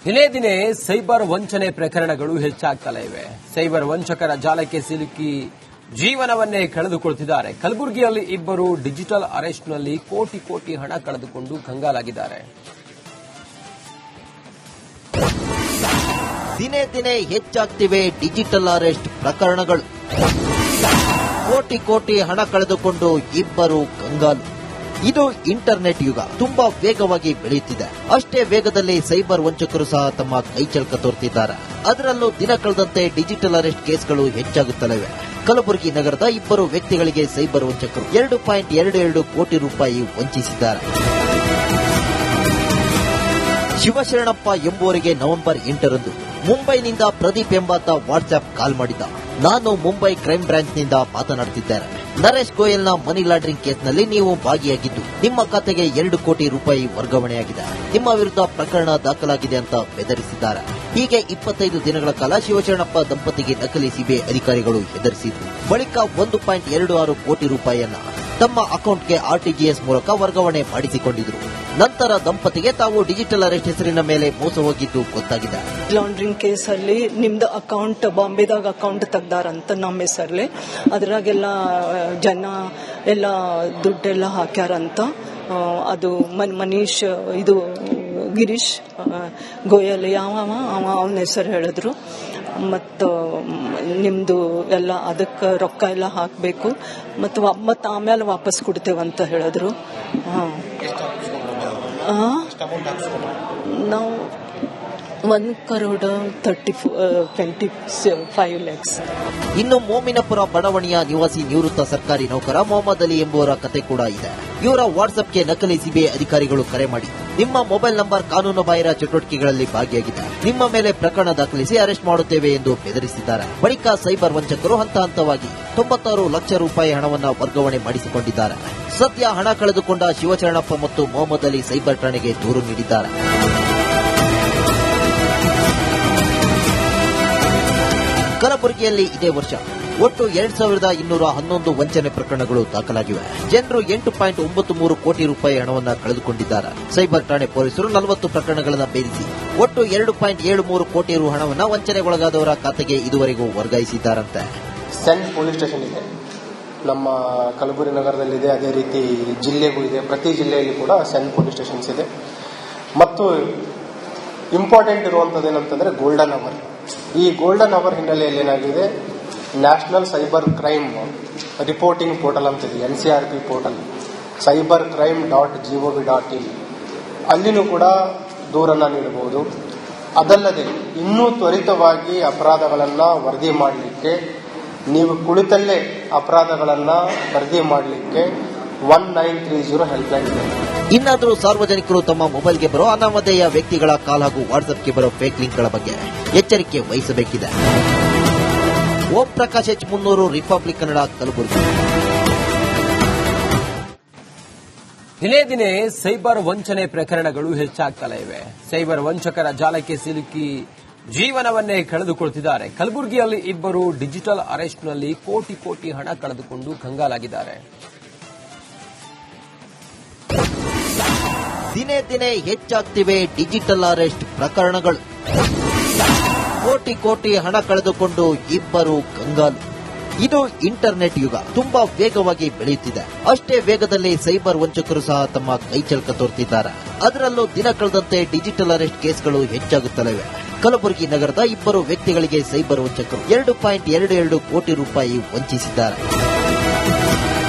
ದಿನೇ ದಿನೇ ಸೈಬರ್ ವಂಚನೆ ಪ್ರಕರಣಗಳು ಹೆಚ್ಚಾಗ್ತಲೇ ಇವೆ. ಸೈಬರ್ ವಂಚಕರ ಜಾಲಕ್ಕೆ ಸಿಲುಕಿ ಜೀವನವನ್ನೇ ಕಳೆದುಕೊಳ್ಳುತ್ತಿದ್ದಾರೆ. ಕಲಬುರಗಿಯಲ್ಲಿ ಇಬ್ಬರು ಡಿಜಿಟಲ್ ಅರೆಸ್ಟ್ನಲ್ಲಿ ಕೋಟಿ ಕೋಟಿ ಹಣ ಕಳೆದುಕೊಂಡು ಕಂಗಾಲಾಗಿದ್ದಾರೆ. ದಿನೇ ದಿನೇ ಹೆಚ್ಚಾಗ್ತಿವೆ ಡಿಜಿಟಲ್ ಅರೆಸ್ಟ್ ಪ್ರಕರಣಗಳು. ಕೋಟಿ ಕೋಟಿ ಹಣ ಕಳೆದುಕೊಂಡು ಇಬ್ಬರು ಕಂಗಾಲು. ಇದು ಇಂಟರ್ನೆಟ್ ಯುಗ ತುಂಬಾ ವೇಗವಾಗಿ ಬೆಳೆಯುತ್ತಿದೆ. ಅಷ್ಟೇ ವೇಗದಲ್ಲಿ ಸೈಬರ್ ವಂಚಕರು ಸಹ ತಮ್ಮ ಕೈಚಳಕ ತೋರುತ್ತಿದ್ದಾರೆ. ಅದರಲ್ಲೂ ದಿನ ಕಳೆದಂತೆ ಡಿಜಿಟಲ್ ಅರೆಸ್ಟ್ ಕೇಸ್ಗಳು ಹೆಚ್ಚಾಗುತ್ತಲಿವೆ. ಕಲಬುರಗಿ ನಗರದ ಇಬ್ಬರು ವ್ಯಕ್ತಿಗಳಿಗೆ ಸೈಬರ್ ವಂಚಕರು 2.22 ಕೋಟಿ ರೂಪಾಯಿ ವಂಚಿಸಿದ್ದಾರೆ. ಶಿವಶರಣಪ್ಪ ಎಂಬುವರಿಗೆ ನವೆಂಬರ್ 8ರಂದು ಮುಂಬೈನಿಂದ ಪ್ರದೀಪ್ ಎಂಬಾತ ವಾಟ್ಸ್ಆಪ್ ಕಾಲ್ ಮಾಡಿದ್ದ. ನಾನು ಮುಂಬೈ ಕ್ರೈಮ್ ಬ್ರಾಂಚ್ನಿಂದ ಮಾತನಾಡುತ್ತಿದ್ದೇನೆ. ನರೇಶ್ ಗೋಯಲ್ನ ಮನಿ ಲಾಂಡ್ರಿಂಗ್ ಕೇಸ್ನಲ್ಲಿ ನೀವು ಭಾಗಿಯಾಗಿದ್ದು ನಿಮ್ಮ ಖಾತೆಗೆ 2 ಕೋಟಿ ರೂಪಾಯಿ ವರ್ಗಾವಣೆಯಾಗಿದೆ. ನಿಮ್ಮ ವಿರುದ್ಧ ಪ್ರಕರಣ ದಾಖಲಾಗಿದೆ ಅಂತ ಬೆದರಿಸಿದ್ದಾರೆ. ಹೀಗೆ 25 ದಿನಗಳ ಕಾಲ ಶಿವಶರಣಪ್ಪ ದಂಪತಿಗೆ ನಕಲಿ ಸಿಬಿಐ ಅಧಿಕಾರಿಗಳು ಹೆದರಿಸಿದ್ರು. ಬಳಿಕ 1.26 ಕೋಟಿ ರೂಪಾಯಿಯನ್ನ ತಮ್ಮ ಅಕೌಂಟ್ಗೆ ಆರ್ಟಿಜಿಎಸ್ ಮೂಲಕ ವರ್ಗಾವಣೆ ಮಾಡಿಸಿಕೊಂಡಿದ್ರು. ನಂತರ ದಂಪತಿಗೆ ತಾವು ಡಿಜಿಟಲ್ ಅರೆಸ್ಟ್ ಹೆಸರಿನ ಮೇಲೆ ಮೋಸ ಹೋಗಿದ್ದು ಗೊತ್ತಾಗಿದೆ. ಲಾಂಡ್ರಿಂಗ್ ಕೇಸಲ್ಲಿ ನಿಮ್ದು ಅಕೌಂಟ್ ಬಾಂಬೆದಾಗ ಅಕೌಂಟ್ ತೆಗ್ದಾರಂತ ನಮ್ಮ ಹೆಸರಲ್ಲಿ. ಅದ್ರಾಗೆಲ್ಲ ಜನ ಎಲ್ಲ ದುಡ್ಡೆಲ್ಲ ಹಾಕ್ಯಾರಂತ. ಅದು ಮನೀಶ್ ಇದು ಗಿರೀಶ್ ಗೋಯಲ್ ಅವನ ಹೆಸರು ಹೇಳಿದ್ರು. ಮತ್ತು ನಿಮ್ದು ಎಲ್ಲ ಅದಕ್ಕೆ ರೊಕ್ಕ ಎಲ್ಲ ಹಾಕಬೇಕು ಮತ್ತು ಆಮೇಲೆ ವಾಪಸ್ ಕೊಡ್ತೇವಂತ ಹೇಳಿದ್ರು. ನಾವು 1,25 lakhs. ಇನ್ನು ಮೋಮಿನಪುರ ಬಡಾವಣೆಯ ನಿವಾಸಿ ನಿವೃತ್ತ ಸರ್ಕಾರಿ ನೌಕರ ಮೊಹಮ್ಮದ್ ಅಲಿ ಎಂಬುವರ ಕತೆ ಕೂಡ ಇದೆ. ಇವರ ವಾಟ್ಸ್ಆಪ್ಗೆ ನಕಲಿ ಸಿಬಿಐ ಅಧಿಕಾರಿಗಳು ಕರೆ ಮಾಡಿ ನಿಮ್ಮ ಮೊಬೈಲ್ ನಂಬರ್ ಕಾನೂನು ಬಾಹಿರ ಚಟುವಟಿಕೆಗಳಲ್ಲಿ ಭಾಗಿಯಾಗಿದೆ, ನಿಮ್ಮ ಮೇಲೆ ಪ್ರಕರಣ ದಾಖಲಿಸಿ ಅರೆಸ್ಟ್ ಮಾಡುತ್ತೇವೆ ಎಂದು ಬೆದರಿಸಿದ್ದಾರೆ. ಬಳಿಕ ಸೈಬರ್ ವಂಚಕರು ಹಂತ ಹಂತವಾಗಿ 96 ಲಕ್ಷ ರೂಪಾಯಿ ಹಣವನ್ನು ವರ್ಗಾವಣೆ ಮಾಡಿಸಿಕೊಂಡಿದ್ದಾರೆ. ಸದ್ಯ ಹಣ ಕಳೆದುಕೊಂಡ ಶಿವಶರಣಪ್ಪ ಮತ್ತು ಮೊಹಮ್ಮದ್ ಅಲಿ ಸೈಬರ್ ಠಾಣೆಗೆ ದೂರು ನೀಡಿದ್ದಾರೆ. ಕಲಬುರಗಿಯಲ್ಲಿ ಇದೇ ವರ್ಷ ಒಟ್ಟು 2,211 ವಂಚನೆ ಪ್ರಕರಣಗಳು ದಾಖಲಾಗಿವೆ. ಜನರು 8.93 ಕೋಟಿ ರೂಪಾಯಿ ಹಣವನ್ನು ಕಳೆದುಕೊಂಡಿದ್ದಾರೆ. ಸೈಬರ್ ಠಾಣೆ ಪೊಲೀಸರು 40 ಪ್ರಕರಣಗಳನ್ನು ಭೇದಿಸಿ ಒಟ್ಟು 2.73 ಕೋಟಿ ರು ಹಣವನ್ನು ವಂಚನೆಗೊಳಗಾದವರ ಖಾತೆಗೆ ಇದುವರೆಗೂ ವರ್ಗಾಯಿಸಿದ್ದಾರಂತೆ. ಸೆಂಟ್ ಪೊಲೀಸ್ ಸ್ಟೇಷನ್ ಇದೆ, ನಮ್ಮ ಕಲಬುರಗಿ ನಗರದಲ್ಲಿದೆ. ಅದೇ ರೀತಿ ಜಿಲ್ಲೆಗೂ ಇದೆ. ಪ್ರತಿ ಜಿಲ್ಲೆಯಲ್ಲಿ ಕೂಡ ಸೆಂಟ್ ಪೊಲೀಸ್ ಸ್ಟೇಷನ್ಸ್ ಇದೆ. ಮತ್ತು ಇಂಪಾರ್ಟೆಂಟ್ ಇರುವಂಥದ್ದು ಏನಂತಂದ್ರೆ ಗೋಲ್ಡನ್ ಅವರ್. ಈ ಗೋಲ್ಡನ್ ಅವರ್ ಹಿನ್ನೆಲೆಯಲ್ಲಿ ಏನಾಗಿದೆ, national cyber crime reporting portal ಅಂತಿದೆ, NCRP ಪೋರ್ಟಲ್, cybercrime.gov.in, ಅಲ್ಲಿನೂ ಕೂಡ ದೂರನ್ನು ನೀಡಬಹುದು. ಅದಲ್ಲದೆ ಇನ್ನೂ ತ್ವರಿತವಾಗಿ ಅಪರಾಧಗಳನ್ನು ವರದಿ ಮಾಡಲಿಕ್ಕೆ, ನೀವು ಕುಳಿತಲ್ಲೇ ಅಪರಾಧಗಳನ್ನು ವರದಿ ಮಾಡಲಿಕ್ಕೆ 1930 ಹೆಲ್ಪ್ಲೈನ್ ಇದೆ. ಇನ್ನಾದರೂ ಸಾರ್ವಜನಿಕರು ತಮ್ಮ ಮೊಬೈಲ್ಗೆ ಬರೋ ಅನಾಮಧೇಯ ವ್ಯಕ್ತಿಗಳ ಕಾಲ್ ಹಾಗೂ ವಾಟ್ಸ್ಆಪ್ಗೆ ಬರೋ ಫೇಕ್ ಲಿಂಕ್ಗಳ ಬಗ್ಗೆ ಎಚ್ಚರಿಕೆ ವಹಿಸಬೇಕಿದೆ. ಓಂ ಪ್ರಕಾಶ್ H. 300, ರಿಪಬ್ಲಿಕ್ ಕನ್ನಡ, ಕಲಬುರಗಿ. ದಿನೇ ದಿನೇ ಸೈಬರ್ ವಂಚನೆ ಪ್ರಕರಣಗಳು ಹೆಚ್ಚಾಗ್ತಲೇ ಇವೆ. ಸೈಬರ್ ವಂಚಕರ ಜಾಲಕ್ಕೆ ಸಿಲುಕಿ ಜೀವನವನ್ನೇ ಕಳೆದುಕೊಳ್ಳುತ್ತಿದ್ದಾರೆ. ಕಲಬುರಗಿಯಲ್ಲಿ ಇಬ್ಬರು ಡಿಜಿಟಲ್ ಅರೆಸ್ಟ್ನಲ್ಲಿ ಕೋಟಿ ಕೋಟಿ ಹಣ ಕಳೆದುಕೊಂಡು ಕಂಗಾಲಾಗಿದ್ದಾರೆ. ದಿನೇ ದಿನೇ ಹೆಚ್ಚಾಗ್ತಿವೆ ಡಿಜಿಟಲ್ ಅರೆಸ್ಟ್ ಪ್ರಕರಣಗಳು. ಕೋಟಿ ಕೋಟಿ ಹಣ ಕಳೆದುಕೊಂಡು ಇಬ್ಬರು ಕಂಗಾಲು. ಇದು ಇಂಟರ್ನೆಟ್ ಯುಗ ತುಂಬಾ ವೇಗವಾಗಿ ಬೆಳೆಯುತ್ತಿದೆ. ಅಷ್ಟೇ ವೇಗದಲ್ಲಿ ಸೈಬರ್ ವಂಚಕರು ಸಹ ತಮ್ಮ ಕೈಚಳಕ ತೋರುತ್ತಿದ್ದಾರೆ. ಅದರಲ್ಲೂ ದಿನ ಕಳೆದಂತೆ ಡಿಜಿಟಲ್ ಅರೆಸ್ಟ್ ಕೇಸ್ಗಳು ಹೆಚ್ಚಾಗುತ್ತಲಿವೆ. ಕಲಬುರಗಿ ನಗರದ ಇಬ್ಬರು ವ್ಯಕ್ತಿಗಳಿಗೆ ಸೈಬರ್ ವಂಚಕರು 2.22 ಕೋಟಿ ರೂಪಾಯಿ ವಂಚಿಸಿದ್ದಾರೆ.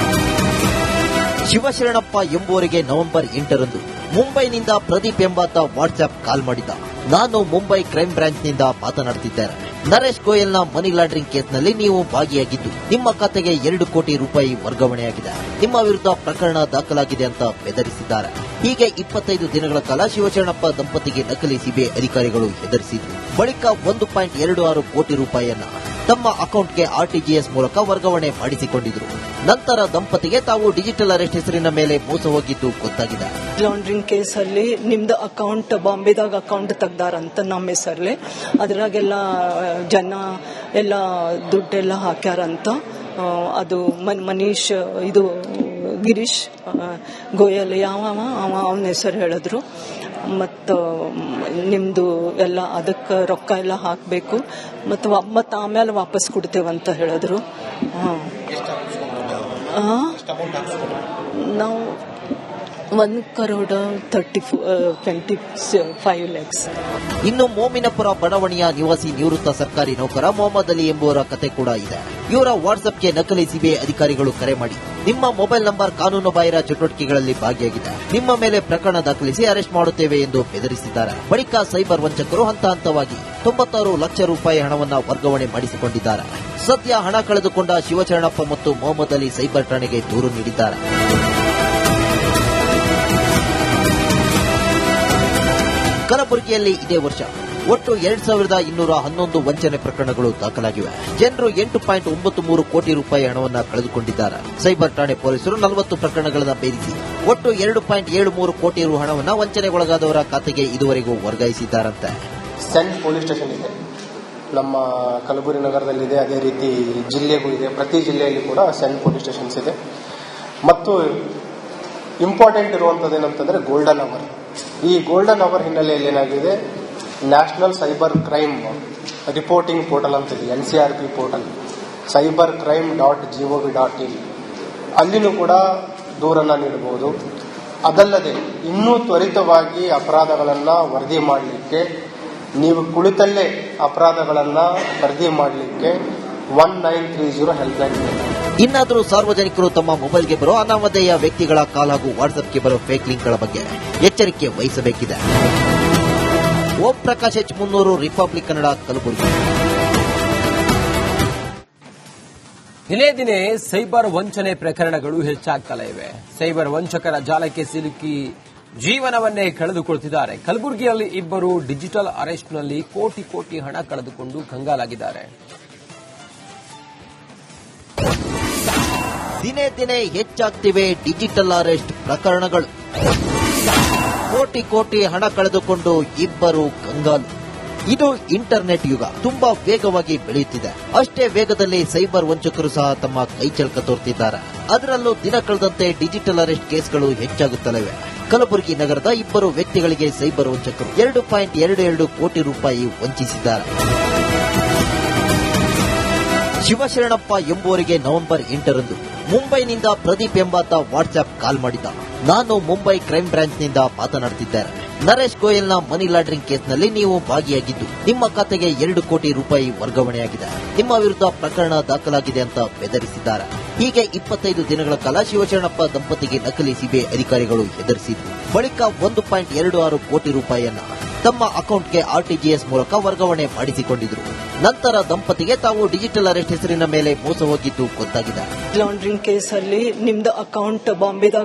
ಶಿವಶರಣಪ್ಪ ಎಂಬುವರಿಗೆ ನವೆಂಬರ್ 8ರಂದು ಮುಂಬೈನಿಂದ ಪ್ರದೀಪ್ ಎಂಬಾತ ವಾಟ್ಸ್ಆಪ್ ಕಾಲ್ ಮಾಡಿದ್ದ. ನಾನು ಮುಂಬೈ ಕ್ರೈಮ್ ಬ್ರಾಂಚ್ನಿಂದ ಮಾತನಾಡುತ್ತಿದ್ದೇನೆ. ನರೇಶ್ ಗೋಯಲ್ನ ಮನಿ ಲಾಂಡ್ರಿಂಗ್ ಕೇಸ್ನಲ್ಲಿ ನೀವು ಭಾಗಿಯಾಗಿದ್ದು ನಿಮ್ಮ ಖಾತೆಗೆ 2 ಕೋಟಿ ರೂಪಾಯಿ ವರ್ಗಾವಣೆಯಾಗಿದೆ, ನಿಮ್ಮ ವಿರುದ್ಧ ಪ್ರಕರಣ ದಾಖಲಾಗಿದೆ ಅಂತ ಬೆದರಿಸಿದ್ದಾರೆ. ಹೀಗೆ 25 ದಿನಗಳ ಕಾಲ ಶಿವಶರಣಪ್ಪ ದಂಪತಿಗೆ ನಕಲಿ ಸಿಬಿಐ ಅಧಿಕಾರಿಗಳು ಹೆದರಿಸಿದ್ರು. ಬಳಿಕ 1.26 ಕೋಟಿ ರೂಪಾಯಿಯನ್ನ ತಮ್ಮ ಅಕೌಂಟ್ಗೆ ಆರ್ಟಿಜಿಎಸ್ ಮೂಲಕ ವರ್ಗಾವಣೆ ಮಾಡಿಸಿಕೊಂಡಿದ್ರು. ನಂತರ ದಂಪತಿಗೆ ತಾವು ಡಿಜಿಟಲ್ ಅರೆಸ್ಟ್ ಹೆಸರಿನ ಮೇಲೆ ಮೋಸ ಹೋಗಿದ್ದು ಗೊತ್ತಾಗಿದೆ. ಲಾಂಡ್ರಿಂಗ್ ಕೇಸಲ್ಲಿ ನಿಮ್ದು ಅಕೌಂಟ್ ಬಾಂಬೆದಾಗ ಅಕೌಂಟ್ ತೆಗ್ದಾರಂತ ನಮ್ಮ ಹೆಸರಲ್ಲಿ. ಅದ್ರಾಗೆಲ್ಲ ಜನ ಎಲ್ಲ ದುಡ್ಡೆಲ್ಲ ಹಾಕ್ಯಾರಂತ. ಅದು ಮನೀಶ್ ಇದು ಗಿರೀಶ್ ಗೋಯಲ್ ಅವನ ಹೆಸರು ಹೇಳಿದ್ರು. ಮತ್ತು ನಿಮ್ಮದು ಎಲ್ಲ ಅದಕ್ಕೆ ರೊಕ್ಕ ಎಲ್ಲ ಹಾಕಬೇಕು ಮತ್ತು ಆಮೇಲೆ ವಾಪಸ್ ಕೊಡ್ತೇವಂತ ಹೇಳಿದ್ರು. ನಾವು 1,25 lakhs. ಇನ್ನು ಮೋಮಿನಪುರ ಬಡಾವಣೆಯ ನಿವಾಸಿ ನಿವೃತ್ತ ಸರ್ಕಾರಿ ನೌಕರ ಮೊಹಮ್ಮದ್ ಅಲಿ ಎಂಬುವರ ಕತೆ ಕೂಡ ಇದೆ. ಇವರ ವಾಟ್ಸ್ಆಪ್ಗೆ ನಕಲಿ ಸಿಬಿಐ ಅಧಿಕಾರಿಗಳು ಕರೆ ಮಾಡಿ ನಿಮ್ಮ ಮೊಬೈಲ್ ನಂಬರ್ ಕಾನೂನು ಬಾಹಿರ ಚಟುವಟಿಕೆಗಳಲ್ಲಿ ಭಾಗಿಯಾಗಿದೆ, ನಿಮ್ಮ ಮೇಲೆ ಪ್ರಕರಣ ದಾಖಲಿಸಿ ಅರೆಸ್ಟ್ ಮಾಡುತ್ತೇವೆ ಎಂದು ಬೆದರಿಸಿದ್ದಾರೆ. ಬಳಿಕ ಸೈಬರ್ ವಂಚಕರು ಹಂತ ಹಂತವಾಗಿ 96 ಲಕ್ಷ ರೂಪಾಯಿ ಹಣವನ್ನು ವರ್ಗಾವಣೆ ಮಾಡಿಸಿಕೊಂಡಿದ್ದಾರೆ. ಸದ್ಯ ಹಣ ಕಳೆದುಕೊಂಡ ಶಿವಚರಣಪ್ಪ ಮತ್ತು ಮೊಹಮ್ಮದ್ ಅಲಿ ಸೈಬರ್ ಠಾಣೆಗೆ ದೂರು ನೀಡಿದ್ದಾರೆ. ಕಲಬುರಗಿಯಲ್ಲಿ ಇದೇ ವರ್ಷ ಒಟ್ಟು 2,211 ವಂಚನೆ ಪ್ರಕರಣಗಳು ದಾಖಲಾಗಿವೆ. ಜನರು 8.93 ಕೋಟಿ ರೂಪಾಯಿ ಹಣವನ್ನು ಕಳೆದುಕೊಂಡಿದ್ದಾರೆ. ಸೈಬರ್ ಠಾಣೆ ಪೊಲೀಸರು 40 ಪ್ರಕರಣಗಳನ್ನು ಭೇದಿಸಿ ಒಟ್ಟು 2.73 ಕೋಟಿ ರು ಹಣವನ್ನು ವಂಚನೆಗೊಳಗಾದವರ ಖಾತೆಗೆ ಇದುವರೆಗೂ ವರ್ಗಾಯಿಸಿದ್ದಾರಂತೆ. ಸೆಂಟ್ ಪೊಲೀಸ್ ಸ್ಟೇಷನ್ ಇದೆ, ನಮ್ಮ ಕಲಬುರಗಿ ನಗರದಲ್ಲಿದೆ. ಅದೇ ರೀತಿ ಜಿಲ್ಲೆಗೂ ಇದೆ. ಪ್ರತಿ ಜಿಲ್ಲೆಯಲ್ಲಿ ಕೂಡ ಸೆಂಟ್ ಪೊಲೀಸ್ ಸ್ಟೇಷನ್ಸ್ ಇದೆ. ಮತ್ತು ಇಂಪಾರ್ಟೆಂಟ್ ಇರುವಂಥದ್ದು ಏನಂತಂದರೆ ಗೋಲ್ಡನ್ ಅವರ್. ಈ ಗೋಲ್ಡನ್ ಅವರ್ ಹಿನ್ನೆಲೆಯಲ್ಲಿ ಏನಾಗಿದೆ, national cyber crime reporting portal ಅಂತಿದೆ, NCRP ಪೋರ್ಟಲ್, cybercrime.gov.in, ಅಲ್ಲಿನೂ ಕೂಡ ದೂರನ್ನು ನೀಡಬಹುದು. ಅದಲ್ಲದೆ ಇನ್ನೂ ತ್ವರಿತವಾಗಿ ಅಪರಾಧಗಳನ್ನು ವರದಿ ಮಾಡಲಿಕ್ಕೆ, ನೀವು ಕುಳಿತಲ್ಲೇ ಅಪರಾಧಗಳನ್ನು ವರದಿ ಮಾಡಲಿಕ್ಕೆ 1930 ಹೆಲ್ಪ್ಲೈನ್ ಇದೆ. ಇನ್ನಾದರೂ ಸಾರ್ವಜನಿಕರು ತಮ್ಮ ಮೊಬೈಲ್ಗೆ ಬರೋ ಅನಾಮಧೇಯ ವ್ಯಕ್ತಿಗಳ ಕಾಲ್ ಹಾಗೂ ವಾಟ್ಸ್ಆಪ್ಗೆ ಬರೋ ಫೇಕ್ ಲಿಂಕ್ಗಳ ಬಗ್ಗೆ ಎಚ್ಚರಿಕೆ ವಹಿಸಬೇಕಿದೆ. ಓಂ ಪ್ರಕಾಶ್ H. 300, ರಿಪಬ್ಲಿಕ್ ಕನ್ನಡ, ಕಲಬುರಗಿ. ದಿನೇ ದಿನೇ ಸೈಬರ್ ವಂಚನೆ ಪ್ರಕರಣಗಳು ಹೆಚ್ಚಾಗ್ತಲೇ ಇವೆ. ಸೈಬರ್ ವಂಚಕರ ಜಾಲಕ್ಕೆ ಸಿಲುಕಿ ಜೀವನವನ್ನೇ ಕಳೆದುಕೊಳ್ತಿದ್ದಾರೆ. ಕಲಬುರಗಿಯಲ್ಲಿ ಇಬ್ಬರು ಡಿಜಿಟಲ್ ಅರೆಸ್ಟ್ನಲ್ಲಿ ಕೋಟಿ ಹಣ ಕಳೆದುಕೊಂಡು ಕಂಗಾಲಾಗಿದ್ದಾರೆ. ದಿನೇ ದಿನೇ ಹೆಚ್ಚಾಗ್ತಿವೆ ಡಿಜಿಟಲ್ ಅರೆಸ್ಟ್ ಪ್ರಕರಣಗಳು. ಕೋಟಿ ಹಣ ಕಳೆದುಕೊಂಡು ಇಬ್ಬರು ಕಂಗಾಲು. ಇದು ಇಂಟರ್ನೆಟ್ ಯುಗ, ತುಂಬಾ ವೇಗವಾಗಿ ಬೆಳೆಯುತ್ತಿದೆ. ಅಷ್ಟೇ ವೇಗದಲ್ಲಿ ಸೈಬರ್ ವಂಚಕರು ಸಹ ತಮ್ಮ ಕೈಚಳಕ ತೋರ್ತಿದ್ದಾರೆ. ಅದರಲ್ಲೂ ದಿನ ಕಳೆದಂತೆ ಡಿಜಿಟಲ್ ಅರೆಸ್ಟ್ ಕೇಸ್ಗಳು ಹೆಚ್ಚಾಗುತ್ತಲಿವೆ. ಕಲಬುರಗಿ ನಗರದ ಇಬ್ಬರು ವ್ಯಕ್ತಿಗಳಿಗೆ ಸೈಬರ್ ವಂಚಕರು 2.22 ಕೋಟಿ ರೂಪಾಯಿ ವಂಚಿಸಿದ್ದಾರೆ. ಶಿವಶರಣಪ್ಪ ಎಂಬುವರಿಗೆ ನವೆಂಬರ್ 8ರಂದು ಮುಂಬೈನಿಂದ ಪ್ರದೀಪ್ ಎಂಬಾತ ವಾಟ್ಸ್ಆಪ್ ಕಾಲ್ ಮಾಡಿದ್ದ. ನಾನು ಮುಂಬೈ ಕ್ರೈಮ್ ಬ್ರಾಂಚ್ನಿಂದ ಮಾತನಾಡುತ್ತಿದ್ದೇನೆ. ನರೇಶ್ ಗೋಯಲ್ನ ಮನಿ ಲಾಂಡ್ರಿಂಗ್ ಕೇಸ್ನಲ್ಲಿ ನೀವು ಭಾಗಿಯಾಗಿದ್ದು ನಿಮ್ಮ ಖಾತೆಗೆ 2 ಕೋಟಿ ರೂಪಾಯಿ ವರ್ಗಾವಣೆಯಾಗಿದೆ, ನಿಮ್ಮ ವಿರುದ್ಧ ಪ್ರಕರಣ ದಾಖಲಾಗಿದೆ ಅಂತ ಬೆದರಿಸಿದ್ದಾರೆ. ಹೀಗೆ 25 ದಿನಗಳ ಕಾಲ ಶಿವಶರಣಪ್ಪ ದಂಪತಿಗೆ ನಕಲಿ ಸಿಬಿಐ ಅಧಿಕಾರಿಗಳು ಹೆದರಿಸಿದ್ರು. ಬಳಿಕ 1.26 ಕೋಟಿ ರೂಪಾಯಿಯನ್ನ ತಮ್ಮ ಅಕೌಂಟ್ಗೆ RTGS ಮೂಲಕ ವರ್ಗಾವಣೆ ಮಾಡಿಸಿಕೊಂಡಿದ್ರು. ನಂತರ ದಂಪತಿಗೆ ತಾವು ಡಿಜಿಟಲ್ ಅರೆಸ್ಟ್ ಹೆಸರಿನ ಮೇಲೆ ಮೋಸ ಹೋಗಿದ್ದು ಗೊತ್ತಾಗಿದೆ. ಲಾಂಡ್ರಿಂಗ್ ಕೇಸಲ್ಲಿ ನಿಮ್ದು ಅಕೌಂಟ್ ಬಾಂಬೆದಾಗ